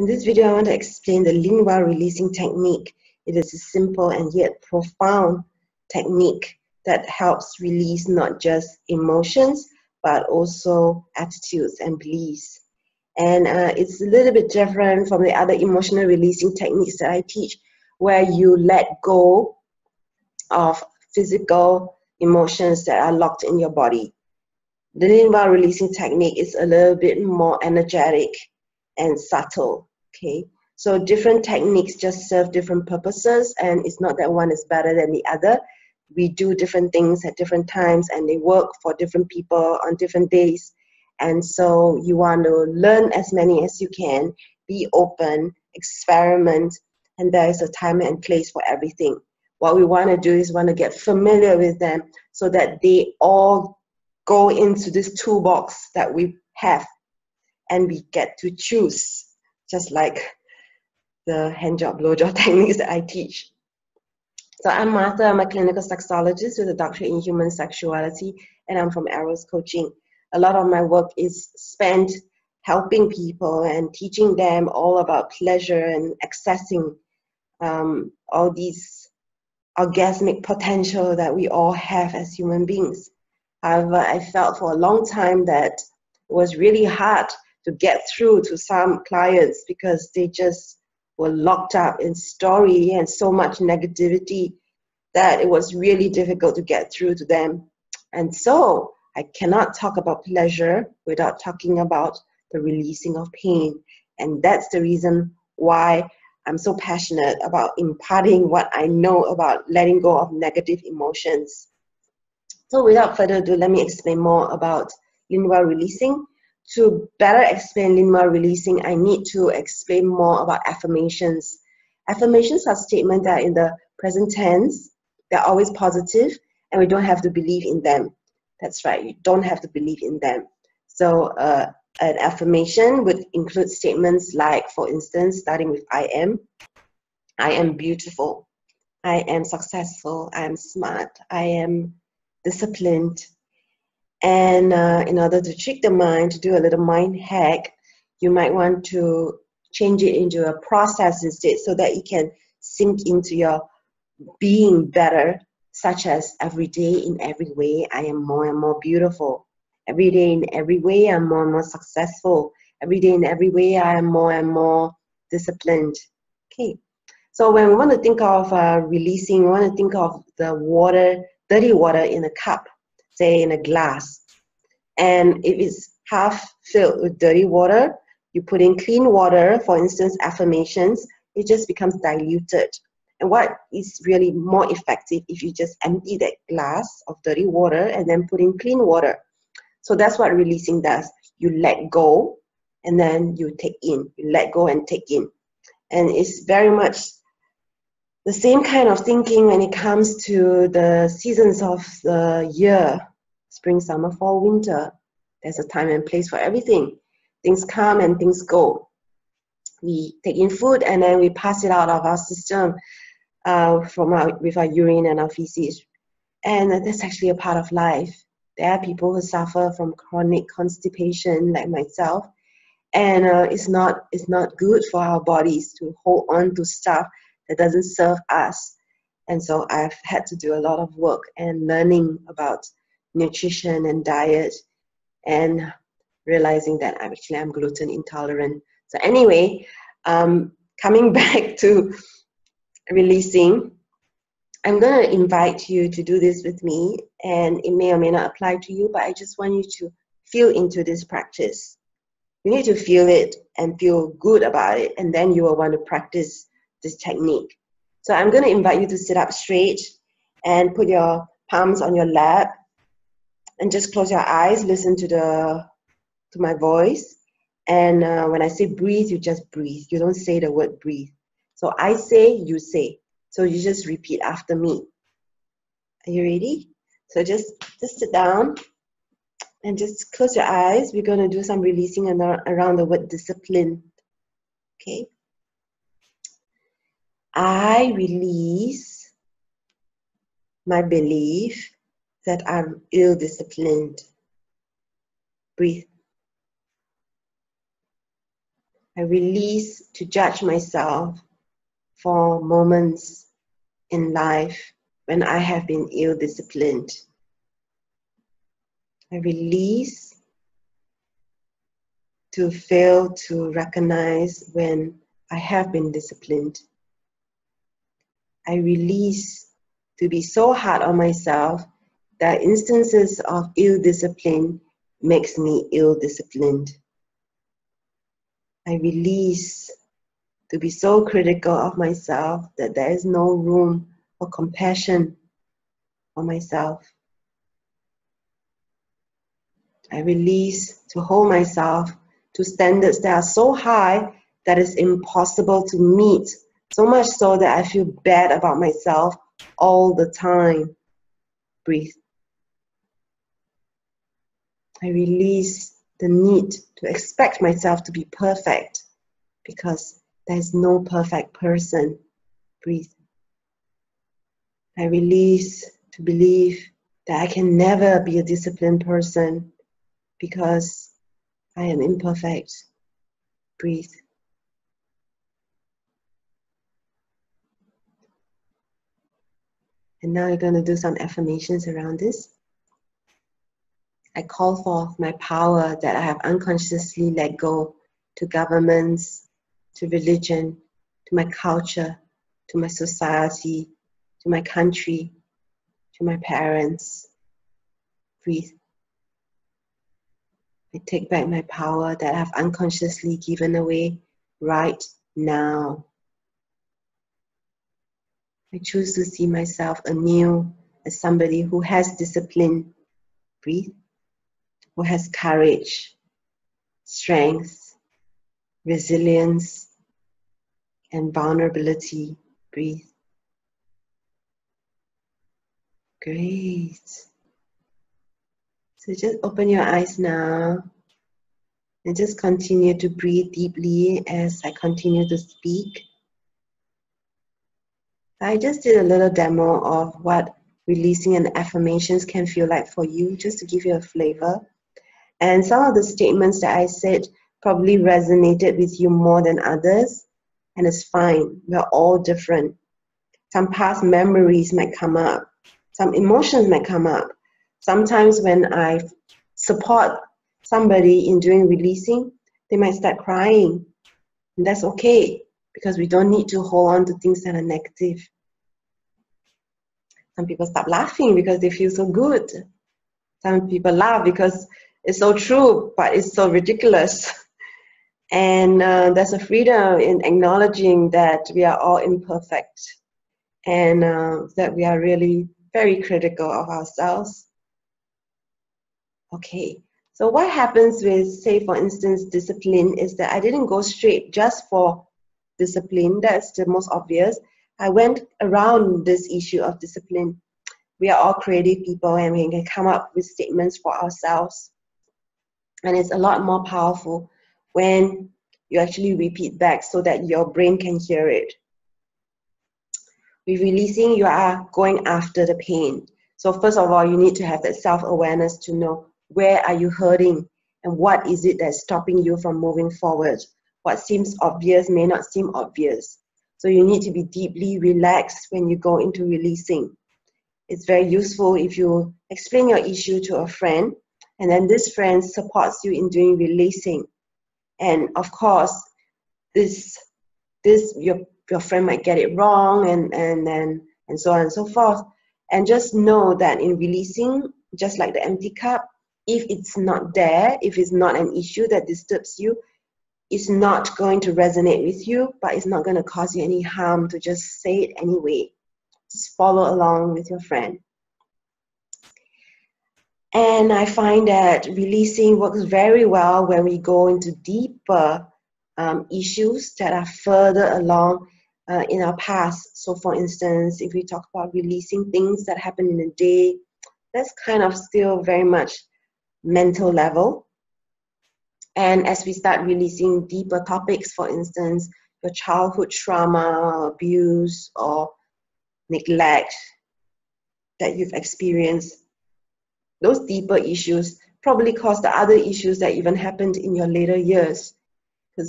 In this video, I want to explain the Lindwall releasing technique. It is a simple and yet profound technique that helps release not just emotions, but also attitudes and beliefs. And it's a little bit different from the other emotional releasing techniques that I teach, where you let go of physical emotions that are locked in your body. The Lindwall releasing technique is a little bit more energetic and subtle. Okay, so different techniques just serve different purposes, and it's not that one is better than the other. We do different things at different times, and they work for different people on different days. And so you want to learn as many as you can, be open, experiment, and there is a time and place for everything. What we want to do is want to get familiar with them so that they all go into this toolbox that we have, and we get to choose, just like the hand job, blow job techniques that I teach. So I'm Martha. I'm a clinical sexologist with a doctorate in human sexuality, and I'm from Eros coaching. A lot of my work is spent helping people and teaching them all about pleasure and accessing all these orgasmic potential that we all have as human beings. However, I felt for a long time that it was really hard to get through to some clients because they just were locked up in story and so much negativity that it was really difficult to get through to them. And so I cannot talk about pleasure without talking about the releasing of pain. And that's the reason why I'm so passionate about imparting what I know about letting go of negative emotions. So without further ado, let me explain more about Lindwall releasing. To better explain Lindwall releasing, I need to explain more about affirmations. Affirmations are statements that are in the present tense. They're always positive, and we don't have to believe in them. That's right, you don't have to believe in them. So an affirmation would include statements like, for instance, starting with I am beautiful, I am successful, I am smart, I am disciplined. And in order to trick the mind, to do a little mind hack, you might want to change it into a process instead so that it can sink into your being better, such as every day in every way, I am more and more beautiful. Every day in every way, I'm more and more successful. Every day in every way, I am more and more disciplined. Okay. So when we want to think of releasing, we want to think of the water, dirty water in a cup, say in a glass. And if it's half filled with dirty water, you put in clean water, for instance, affirmations, it just becomes diluted. And what is really more effective if you just empty that glass of dirty water and then put in clean water. So that's what releasing does. You let go and then you take in. You let go and take in. And it's very much the same kind of thinking when it comes to the seasons of the year, spring, summer, fall, winter. There's a time and place for everything. Things come and things go. We take in food and then we pass it out of our system with our urine and our feces. And that's actually a part of life. There are people who suffer from chronic constipation like myself. And it's not good for our bodies to hold on to stuff that doesn't serve us. And so I've had to do a lot of work and learning about nutrition and diet and realizing that I'm gluten intolerant. So anyway, coming back to releasing, I'm going to invite you to do this with me, and it may or may not apply to you, but I just want you to feel into this practice. You need to feel it and feel good about it, and then you will want to practice this technique. So I'm going to invite you to sit up straight and put your palms on your lap and just close your eyes, listen to my voice. And when I say breathe, you just breathe. You don't say the word breathe. So I say, you say. So you just repeat after me. Are you ready? So just sit down and just close your eyes. We're going to do some releasing around the word discipline. Okay? I release my belief that I'm ill-disciplined. Breathe. I release to judge myself for moments in life when I have been ill-disciplined. I release to fail to recognize when I have been disciplined. I release to be so hard on myself that instances of ill-discipline makes me ill-disciplined. I release to be so critical of myself that there is no room for compassion for myself. I release to hold myself to standards that are so high that it's impossible to meet, so much so that I feel bad about myself all the time. Breathe. I release the need to expect myself to be perfect because there's no perfect person. Breathe. I release to believe that I can never be a disciplined person because I am imperfect. Breathe. And now you're going to do some affirmations around this. I call forth my power that I have unconsciously let go to governments, to religion, to my culture, to my society, to my country, to my parents. Breathe. I take back my power that I have unconsciously given away right now. I choose to see myself anew as somebody who has discipline. Breathe. Who has courage, strength, resilience, and vulnerability. Breathe. Great. So just open your eyes now and just continue to breathe deeply as I continue to speak. I just did a little demo of what releasing and affirmations can feel like for you, just to give you a flavor. And some of the statements that I said probably resonated with you more than others, and it's fine. We're all different. Some past memories might come up. Some emotions might come up. Sometimes when I support somebody in doing releasing, they might start crying. And that's okay, because we don't need to hold on to things that are negative. Some people stop laughing because they feel so good. Some people laugh because it's so true, but it's so ridiculous. And there's a freedom in acknowledging that we are all imperfect and that we are really very critical of ourselves. Okay, so what happens with, say, for instance, discipline is that I didn't go straight just for discipline. That's the most obvious. I went around this issue of discipline. We are all creative people and we can come up with statements for ourselves. And it's a lot more powerful when you actually repeat back so that your brain can hear it. With releasing, you are going after the pain. So first of all, you need to have that self-awareness to know where are you hurting and what is it that's stopping you from moving forward. What seems obvious may not seem obvious. So you need to be deeply relaxed when you go into releasing. It's very useful if you explain your issue to a friend and then this friend supports you in doing releasing. And of course, your friend might get it wrong and so on and so forth. And just know that in releasing, just like the empty cup, if it's not there, if it's not an issue that disturbs you, it's not going to resonate with you, but it's not going to cause you any harm to just say it anyway. Just follow along with your friend. And I find that releasing works very well when we go into deeper issues that are further along in our past. So for instance, if we talk about releasing things that happen in a day, that's kind of still very much mental level. And as we start releasing deeper topics, for instance, your childhood trauma, abuse, or neglect that you've experienced, those deeper issues probably cause the other issues that even happened in your later years.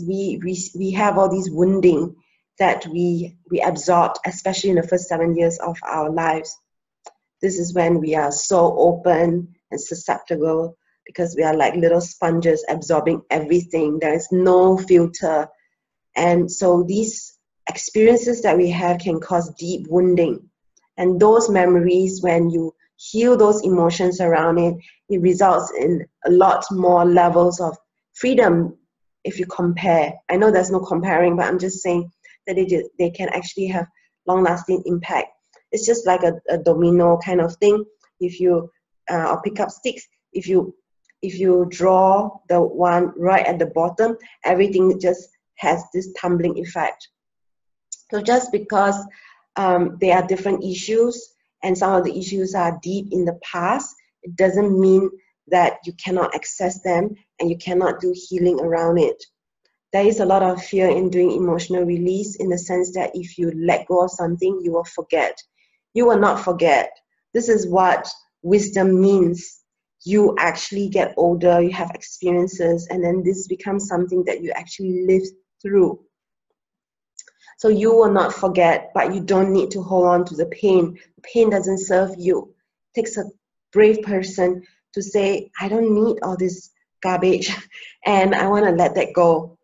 because we have all these wounding that we absorbed, especially in the first 7 years of our lives. This is when we are so open and susceptible, because we are like little sponges absorbing everything. There is no filter. And so these experiences that we have can cause deep wounding. And those memories, when you heal those emotions around it, it results in a lot more levels of freedom if you compare. I know there's no comparing, but I'm just saying that they can actually have long-lasting impact. It's just like a domino kind of thing. If you or pick up sticks, if you draw the one right at the bottom, everything just has this tumbling effect. So just because there are different issues, and some of the issues are deep in the past, it doesn't mean that you cannot access them and you cannot do healing around it. There is a lot of fear in doing emotional release, in the sense that if you let go of something, you will forget. You will not forget. This is what wisdom means. You actually get older, you have experiences, and then this becomes something that you actually live through. So you will not forget, but you don't need to hold on to the pain. The pain doesn't serve you. It takes a brave person to say, I don't need all this garbage and I want to let that go.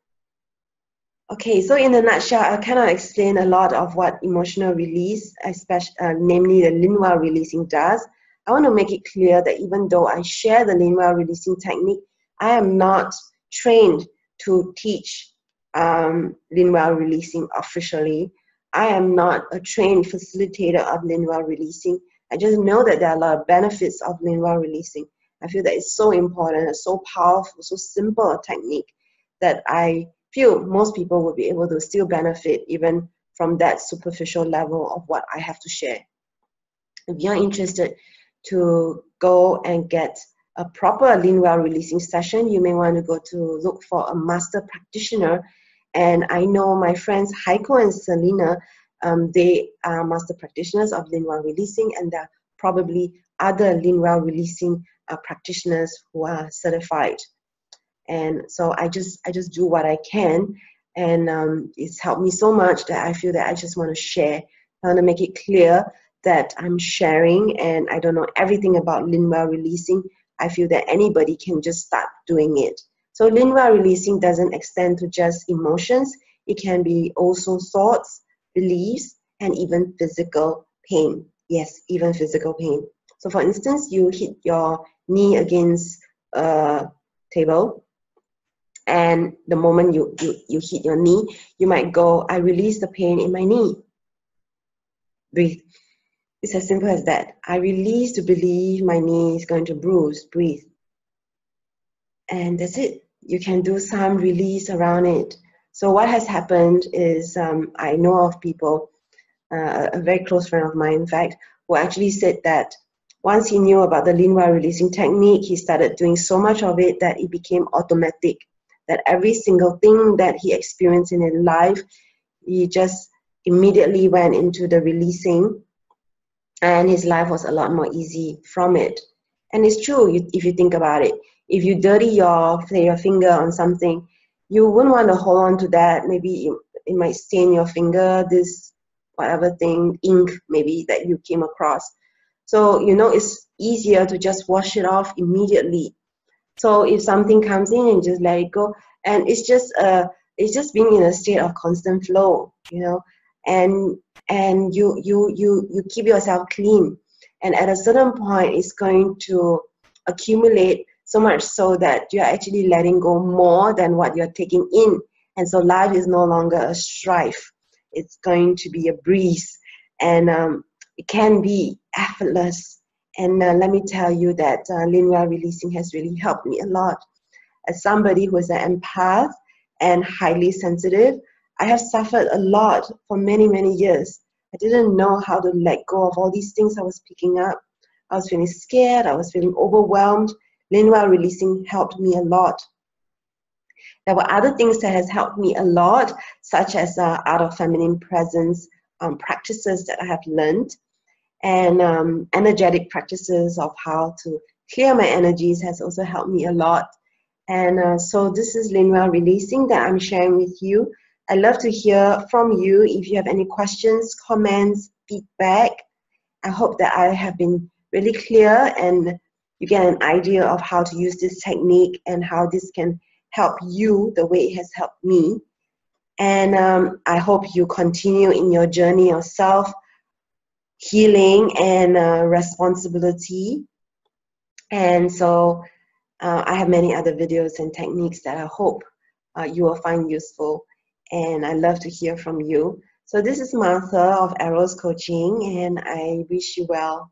Okay, so in a nutshell, I kind of explained a lot of what emotional release, especially, namely the Lindwall releasing, does. I want to make it clear that even though I share the Lindwall releasing technique, I am not trained to teach Lindwall releasing officially. I am not a trained facilitator of Lindwall releasing. I just know that there are a lot of benefits of Lindwall releasing. I feel that it's so important, it's so powerful, so simple a technique that I feel most people will be able to still benefit even from that superficial level of what I have to share. If you're interested to go and get a proper Lindwall releasing session, you may want to go to look for a master practitioner. And I know my friends Heiko and Selena, they are master practitioners of Lindwall releasing, and there are probably other Lindwall releasing practitioners who are certified. And so I just do what I can, and it's helped me so much that I feel that I just want to share. I want to make it clear that I'm sharing, and I don't know everything about Lindwall releasing. I feel that anybody can just start doing it. So Lindwall releasing doesn't extend to just emotions. It can be also thoughts, beliefs, and even physical pain. Yes, even physical pain. So for instance, you hit your knee against a table, and the moment you hit your knee, you might go, I release the pain in my knee. Breathe. It's as simple as that. I release to believe my knee is going to bruise. Breathe. And that's it. You can do some release around it. So what has happened is I know of people, a very close friend of mine, in fact, who actually said that once he knew about the Lindwall releasing technique, he started doing so much of it that it became automatic. That every single thing that he experienced in his life, he just immediately went into the releasing, and his life was a lot more easy from it. And it's true, if you think about it. If you dirty your finger on something, you wouldn't want to hold on to that. Maybe it might stain your finger, this whatever thing, ink maybe that you came across. So, you know, it's easier to just wash it off immediately. So if something comes in, and just let it go, and it's just being in a state of constant flow, you know, and you keep yourself clean, and at a certain point, it's going to accumulate so much so that you're actually letting go more than what you're taking in, and so life is no longer a strife. It's going to be a breeze, and it can be effortless. And let me tell you that Lindwall releasing has really helped me a lot. As somebody who is an empath and highly sensitive, I have suffered a lot for many, many years. I didn't know how to let go of all these things I was picking up. I was feeling scared. I was feeling overwhelmed. Lindwall releasing helped me a lot. There were other things that has helped me a lot, such as art of feminine presence practices that I have learned, and energetic practices of how to clear my energies has also helped me a lot. And so this is Lindwall Releasing that I'm sharing with you. I'd love to hear from you if you have any questions, comments, feedback. I hope that I have been really clear and you get an idea of how to use this technique and how this can help you the way it has helped me. And I hope you continue in your journey of self-healing and responsibility. And so I have many other videos and techniques that I hope you will find useful. And I love to hear from you. So this is Martha of Eros Coaching, and I wish you well.